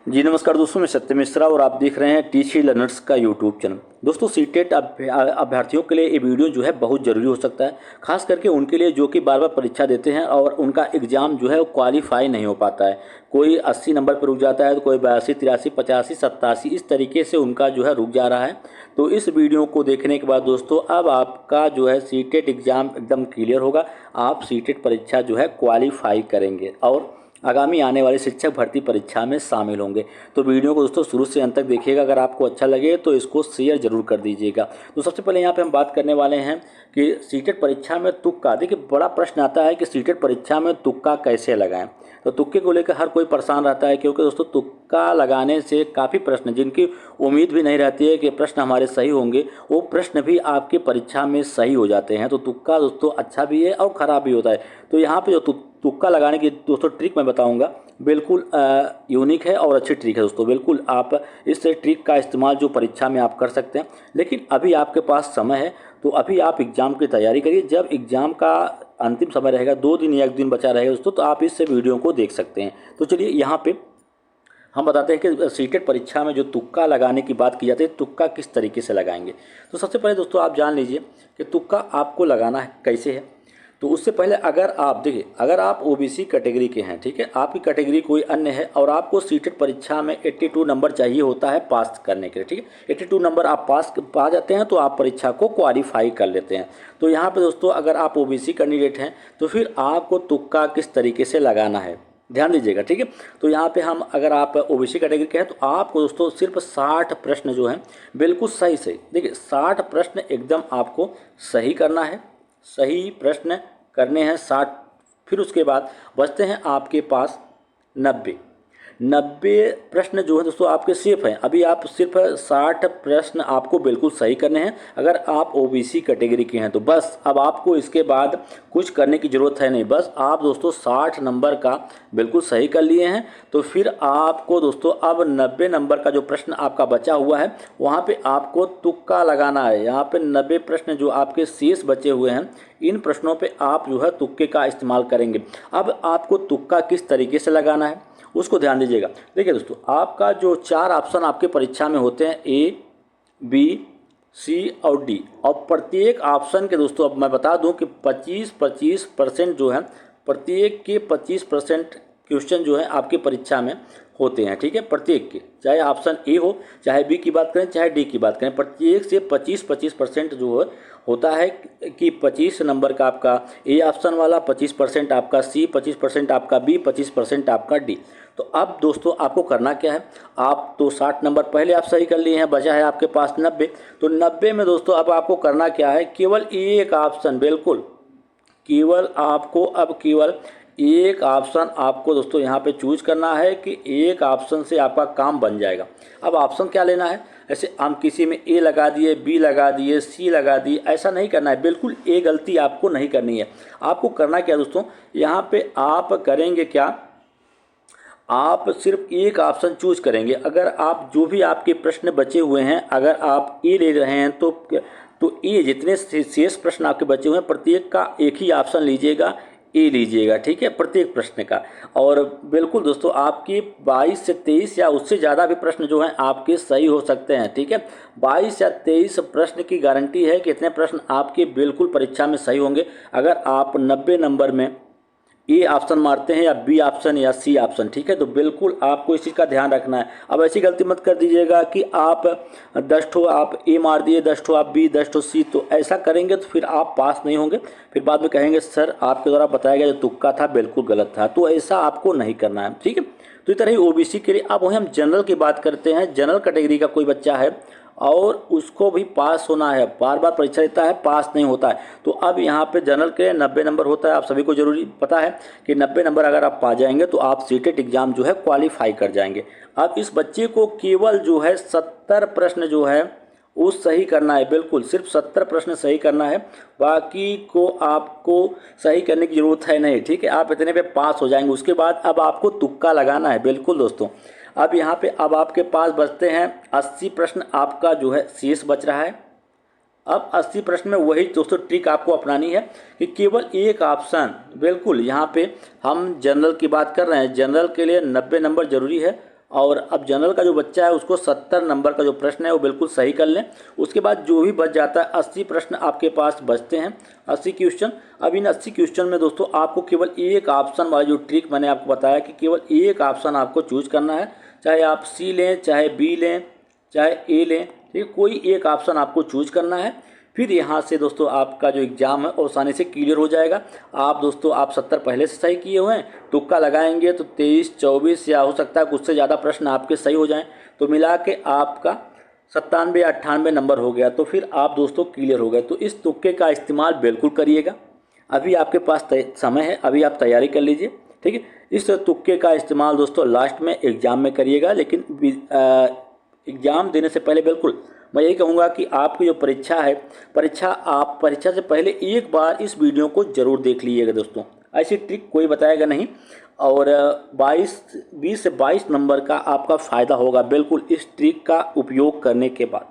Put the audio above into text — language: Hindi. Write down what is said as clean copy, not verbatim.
जी नमस्कार दोस्तों, मैं सत्य मिश्रा और आप देख रहे हैं टीसी लर्नर्स का यूट्यूब चैनल। दोस्तों सीटेट अभ्यर्थियों के लिए ये वीडियो जो है बहुत ज़रूरी हो सकता है, खास करके उनके लिए जो कि बार बार परीक्षा देते हैं और उनका एग्ज़ाम जो है वो क्वालिफाई नहीं हो पाता है। कोई 80 नंबर पर रुक जाता है तो कोई 82, 83, 85, 87 इस तरीके से उनका जो है रुक जा रहा है। तो इस वीडियो को देखने के बाद दोस्तों अब आपका जो है सीटेट एग्ज़ाम एकदम क्लियर होगा। आप सीटेट परीक्षा जो है क्वालिफाई करेंगे और आगामी आने वाली शिक्षक भर्ती परीक्षा में शामिल होंगे। तो वीडियो को दोस्तों शुरू से अंत तक देखिएगा। अगर आपको अच्छा लगे तो इसको शेयर जरूर कर दीजिएगा। तो सबसे पहले यहाँ पे हम बात करने वाले हैं कि सीटेट परीक्षा में तुक्का। देखिए बड़ा प्रश्न आता है कि सीटेट परीक्षा में तुक्का कैसे लगाएं। तो तुक्के को लेकर हर कोई परेशान रहता है, क्योंकि दोस्तों तुक्का लगाने से काफ़ी प्रश्न जिनकी उम्मीद भी नहीं रहती है कि प्रश्न हमारे सही होंगे, वो प्रश्न भी आपकी परीक्षा में सही हो जाते हैं। तो तुक्का दोस्तों अच्छा भी है और ख़राब भी होता है। तो यहाँ पे जो तुक्का लगाने की दोस्तों ट्रिक मैं बताऊंगा, बिल्कुल यूनिक है और अच्छी ट्रिक है दोस्तों। बिल्कुल आप इस ट्रिक का इस्तेमाल जो परीक्षा में आप कर सकते हैं, लेकिन अभी आपके पास समय है तो अभी आप एग्ज़ाम की तैयारी करिए। जब एग्ज़ाम का अंतिम समय रहेगा, 2 दिन या 1 दिन बचा रहेगा दोस्तों, तो आप इस वीडियो को देख सकते हैं। तो चलिए यहाँ पे हम बताते हैं कि सीटेट परीक्षा में जो तुक्का लगाने की बात की जाती है, तुक्का किस तरीके से लगाएंगे। तो सबसे पहले दोस्तों आप जान लीजिए कि तुक्का आपको लगाना है कैसे है। तो उससे पहले अगर आप देखिए, अगर आप ओबीसी कैटेगरी के हैं, ठीक है, आपकी कैटेगरी कोई अन्य है और आपको सीटेट परीक्षा में 82 नंबर चाहिए होता है पास करने के लिए, ठीक है, 82 नंबर आप पास पा जाते हैं तो आप परीक्षा को क्वालिफाई कर लेते हैं। तो यहाँ पे दोस्तों अगर आप ओबीसी कैंडिडेट हैं तो फिर आपको तुक्का किस तरीके से लगाना है ध्यान दीजिएगा, ठीक है। तो यहाँ पे हम अगर आप ओबीसी कैटेगरी के हैं तो आपको दोस्तों सिर्फ 60 प्रश्न जो हैं बिल्कुल सही सही, देखिए 60 प्रश्न एकदम आपको सही करना है, सही प्रश्न करने हैं 60। फिर उसके बाद बचते हैं आपके पास 90 प्रश्न जो है दोस्तों आपके सिर्फ हैं। अभी आप सिर्फ 60 प्रश्न आपको बिल्कुल सही करने हैं अगर आप ओबीसी कैटेगरी के हैं। तो बस अब आपको इसके बाद कुछ करने की ज़रूरत है नहीं, बस आप दोस्तों 60 नंबर का बिल्कुल सही कर लिए हैं। तो फिर आपको दोस्तों अब 90 नंबर का जो प्रश्न आपका बचा हुआ है वहाँ पे आपको तुक्का लगाना है। यहाँ पे 90 प्रश्न जो आपके शेष बचे हुए हैं, इन प्रश्नों पे आप जो है तुक्के का इस्तेमाल करेंगे। अब आपको तुक्का किस तरीके से लगाना है उसको ध्यान दीजिएगा। देखिए दोस्तों आपका जो 4 ऑप्शन आपके परीक्षा में होते हैं, ए, बी, सी और डी, और प्रत्येक ऑप्शन के दोस्तों अब मैं बता दूं कि 25-25% जो है, प्रत्येक के 25% क्वेश्चन जो है आपकी परीक्षा में होते हैं, ठीक है। प्रत्येक के, चाहे ऑप्शन ए हो, चाहे बी की बात करें, चाहे डी की बात करें, प्रत्येक से 25-25% जो है होता है कि 25 नंबर का आपका ए ऑप्शन वाला, 25% आपका सी, 25% आपका बी, 25% आपका डी। तो अब दोस्तों आपको करना क्या है, आप तो 60 नंबर पहले आप सही कर लिए हैं, बचा है आपके पास 90। तो 90 में दोस्तों अब आपको करना क्या है, केवल एक ऑप्शन, बिल्कुल केवल आपको अब केवल एक ऑप्शन आपको दोस्तों यहाँ पे चूज करना है कि एक ऑप्शन से आपका काम बन जाएगा। अब ऑप्शन क्या लेना है, ऐसे हम किसी में ए लगा दिए, बी लगा दिए, सी लगा दिए, ऐसा नहीं करना है। बिल्कुल ये गलती आपको नहीं करनी है। आपको करना क्या दोस्तों, यहाँ पे आप करेंगे क्या, आप सिर्फ एक ऑप्शन चूज करेंगे। अगर आप जो भी आपके प्रश्न बचे हुए हैं, अगर आप ए ले रहे हैं तो ए जितने शेष प्रश्न आपके बचे हुए हैं प्रत्येक का एक ही ऑप्शन लीजिएगा, ए लीजिएगा, ठीक है, प्रत्येक प्रश्न का। और बिल्कुल दोस्तों आपकी 22 से 23 या उससे ज़्यादा भी प्रश्न जो हैं आपके सही हो सकते हैं, ठीक है। 22 या 23 प्रश्न की गारंटी है कि इतने प्रश्न आपके बिल्कुल परीक्षा में सही होंगे अगर आप 90 नंबर में ए ऑप्शन मारते हैं या बी ऑप्शन या सी ऑप्शन, ठीक है। तो बिल्कुल आपको इस चीज़ का ध्यान रखना है। अब ऐसी गलती मत कर दीजिएगा कि आप 10 ठो आप ए मार दिए, 10 ठो आप बी, 10 ठो सी, तो ऐसा करेंगे तो फिर आप पास नहीं होंगे। फिर बाद में कहेंगे सर आपके द्वारा बताया गया जो तुक्का था बिल्कुल गलत था। तो ऐसा आपको नहीं करना है, ठीक है। तो इस तरह ही ओबीसी के लिए। अब वहीं हम जनरल की बात करते हैं। जनरल कैटेगरी का कोई बच्चा है और उसको भी पास होना है, बार बार परीक्षा देता है, पास नहीं होता है। तो अब यहाँ पे जनरल के 90 नंबर होता है। आप सभी को जरूरी पता है कि 90 नंबर अगर आप पा जाएंगे तो आप सीटेट एग्जाम जो है क्वालिफाई कर जाएंगे। अब इस बच्चे को केवल जो है 70 प्रश्न जो है वो सही करना है, बिल्कुल सिर्फ 70 प्रश्न सही करना है, बाकी को आपको सही करने की ज़रूरत है नहीं, ठीक है। आप इतने पे पास हो जाएंगे। उसके बाद अब आपको तुक्का लगाना है, बिल्कुल दोस्तों। अब यहाँ पे अब आपके पास बचते हैं 80 प्रश्न, आपका जो है शेष बच रहा है। अब 80 प्रश्न में वही दोस्तों ट्रिक आपको अपनानी है कि केवल एक ऑप्शन, बिल्कुल यहाँ पे हम जनरल की बात कर रहे हैं, जनरल के लिए 90 नंबर जरूरी है और अब जनरल का जो बच्चा है उसको 70 नंबर का जो प्रश्न है वो बिल्कुल सही कर लें। उसके बाद जो भी बच जाता है 80 प्रश्न आपके पास बचते हैं, 80 क्वेश्चन। अब इन 80 क्वेश्चन में दोस्तों आपको केवल एक ऑप्शन वाला जो ट्रिक मैंने आपको बताया कि केवल एक ऑप्शन आपको चूज करना है, चाहे आप सी लें, चाहे बी लें, चाहे ए लें, ठीक है, कोई एक ऑप्शन आपको चूज करना है। फिर यहाँ से दोस्तों आपका जो एग्ज़ाम है आसानी से क्लियर हो जाएगा। आप दोस्तों आप 70 पहले से सही किए हुए हैं, तुक्का लगाएंगे तो 23, 24 या हो सकता है कुछ से ज़्यादा प्रश्न आपके सही हो जाएं, तो मिला के आपका 97 या 98 नंबर हो गया, तो फिर आप दोस्तों क्लियर हो गए। तो इस तुक्के का इस्तेमाल बिल्कुल करिएगा, अभी आपके पास समय है, अभी आप तैयारी कर लीजिए, ठीक है। इस तुक्के का इस्तेमाल दोस्तों लास्ट में एग्ज़ाम में करिएगा, लेकिन एग्ज़ाम देने से पहले बिल्कुल मैं यही कहूँगा कि आपकी जो परीक्षा है, आप परीक्षा से पहले एक बार इस वीडियो को ज़रूर देख लीजिएगा दोस्तों। ऐसी ट्रिक कोई बताएगा नहीं, और 20 से 22 नंबर का आपका फ़ायदा होगा बिल्कुल इस ट्रिक का उपयोग करने के बाद।